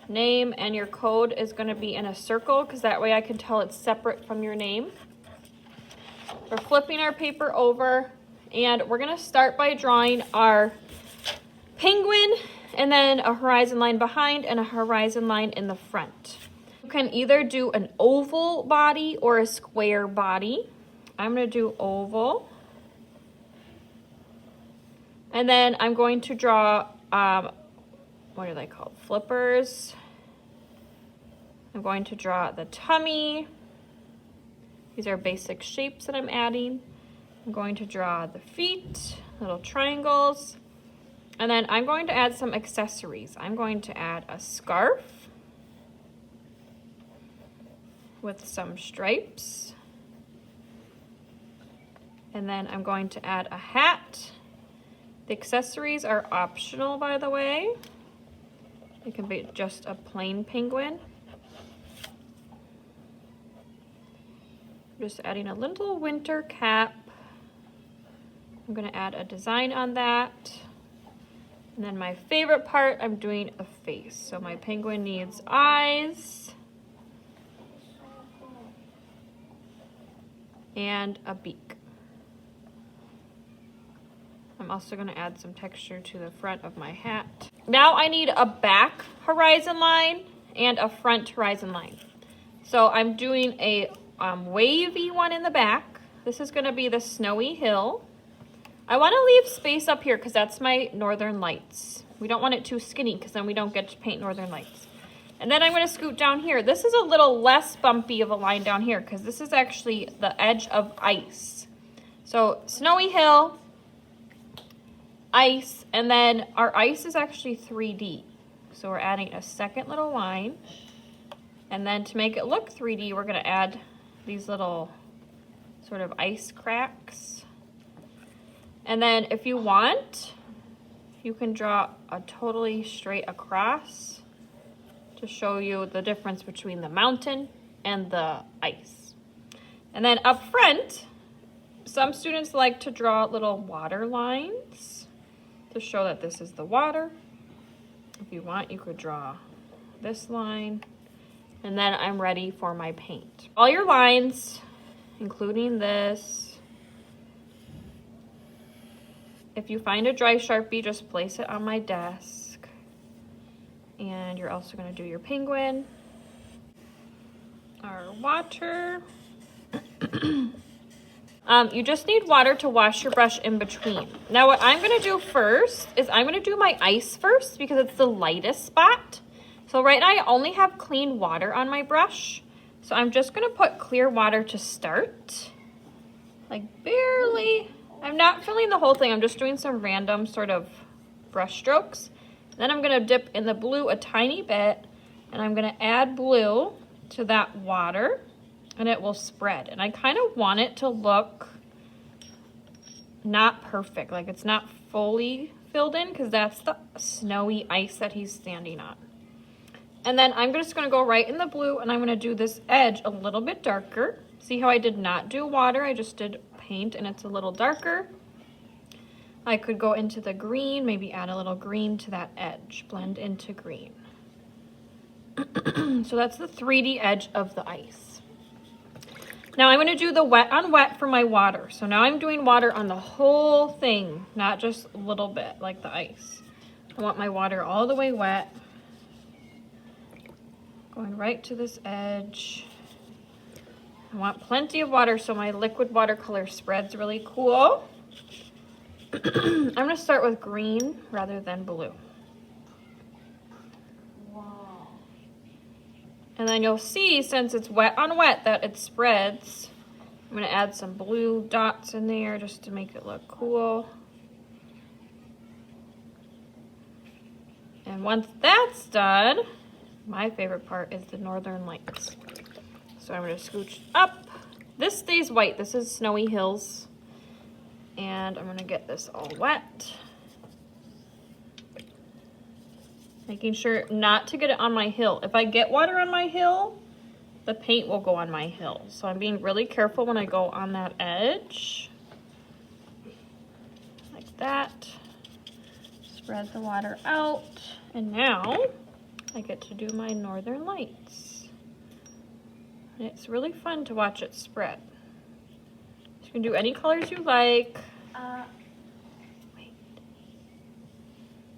name and your code is going to be in a circle because that way I can tell it's separate from your name. We're flipping our paper over and we're going to start by drawing our penguin and then a horizon line behind and a horizon line in the front. You can either do an oval body or a square body. I'm going to do oval. And then I'm going to draw, what are they called? Flippers. I'm going to draw the tummy. These are basic shapes that I'm adding. I'm going to draw the feet, little triangles. And then I'm going to add some accessories. I'm going to add a scarf with some stripes. And then I'm going to add a hat. The accessories are optional, by the way. It can be just a plain penguin. Just adding a little winter cap. I'm going to add a design on that. And then my favorite part, I'm doing a face. So my penguin needs eyes and a beak. I'm also going to add some texture to the front of my hat. Now I need a back horizon line and a front horizon line. So I'm doing a wavy one in the back. This is going to be the snowy hill. I want to leave space up here because that's my Northern Lights. We don't want it too skinny because then we don't get to paint Northern Lights. And then I'm going to scoot down here. This is a little less bumpy of a line down here because this is actually the edge of ice. So snowy hill, ice, and then our ice is actually 3D. So we're adding a second little line. And then to make it look 3D, we're going to add these little sort of ice cracks. And then if you want, you can draw a totally straight across to show you the difference between the mountain and the ice. And then up front, some students like to draw little water lines to show that this is the water. If you want, you could draw this line. And then I'm ready for my paint. All your lines, including this. If you find a dry Sharpie, just place it on my desk. And you're also going to do your penguin. Our water. You just need water to wash your brush in between. Now what I'm going to do first is I'm going to do my ice first because it's the lightest spot. So right now I only have clean water on my brush. So I'm just going to put clear water to start. Like barely. I'm not filling the whole thing. I'm just doing some random sort of brush strokes. Then I'm going to dip in the blue a tiny bit. And I'm going to add blue to that water. And it will spread. And I kind of want it to look not perfect. Like it's not fully filled in because that's the snowy ice that he's standing on. And then I'm just going to go right in the blue and I'm going to do this edge a little bit darker. See how I did not do water, I just did paint and it's a little darker. I could go into the green, maybe add a little green to that edge, blend into green. So that's the 3D edge of the ice. Now I'm going to do the wet on wet for my water. So now I'm doing water on the whole thing, not just a little bit like the ice. I want my water all the way wet. Going right to this edge. I want plenty of water so my liquid watercolor spreads really cool. I'm going to start with green rather than blue. Wow. And then you'll see, since it's wet on wet, that it spreads. I'm going to add some blue dots in there just to make it look cool. And once that's done, my favorite part is the Northern Lights. So I'm going to scooch up. This stays white. This is Snowy Hills. And I'm going to get this all wet. Making sure not to get it on my hill. If I get water on my hill, the paint will go on my hill. So I'm being really careful when I go on that edge. Like that. Spread the water out. And now I get to do my Northern Lights. And it's really fun to watch it spread. You can do any colors you like. Wait.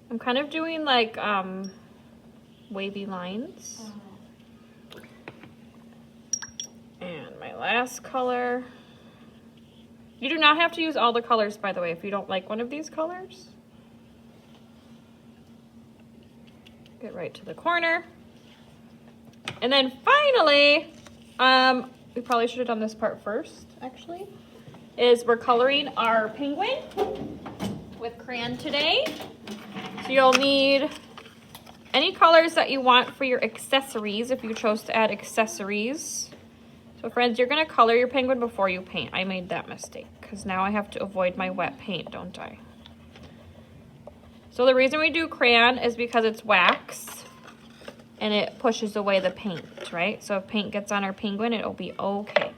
I'm kind of doing like wavy lines. And my last color. You do not have to use all the colors, by the way, if you don't like one of these colors. Get right to the corner. And then finally, we probably should have done this part first, actually, is we're coloring our penguin with crayon today. So you'll need any colors that you want for your accessories, if you chose to add accessories. So friends, you're gonna color your penguin before you paint. I made that mistake, because now I have to avoid my wet paint, don't I? So the reason we do crayon is because it's wax and it pushes away the paint, right? So if paint gets on our penguin, it'll be okay.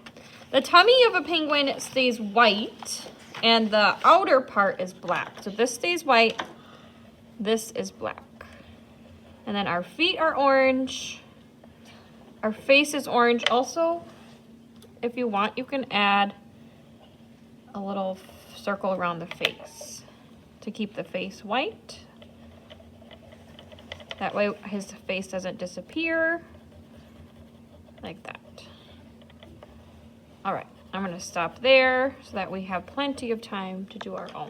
The tummy of a penguin stays white and the outer part is black. So this stays white, this is black. And then our feet are orange. Our face is orange. Also, if you want, you can add a little circle around the face to keep the face white. That way his face doesn't disappear, like that. All right, I'm gonna stop there so that we have plenty of time to do our own.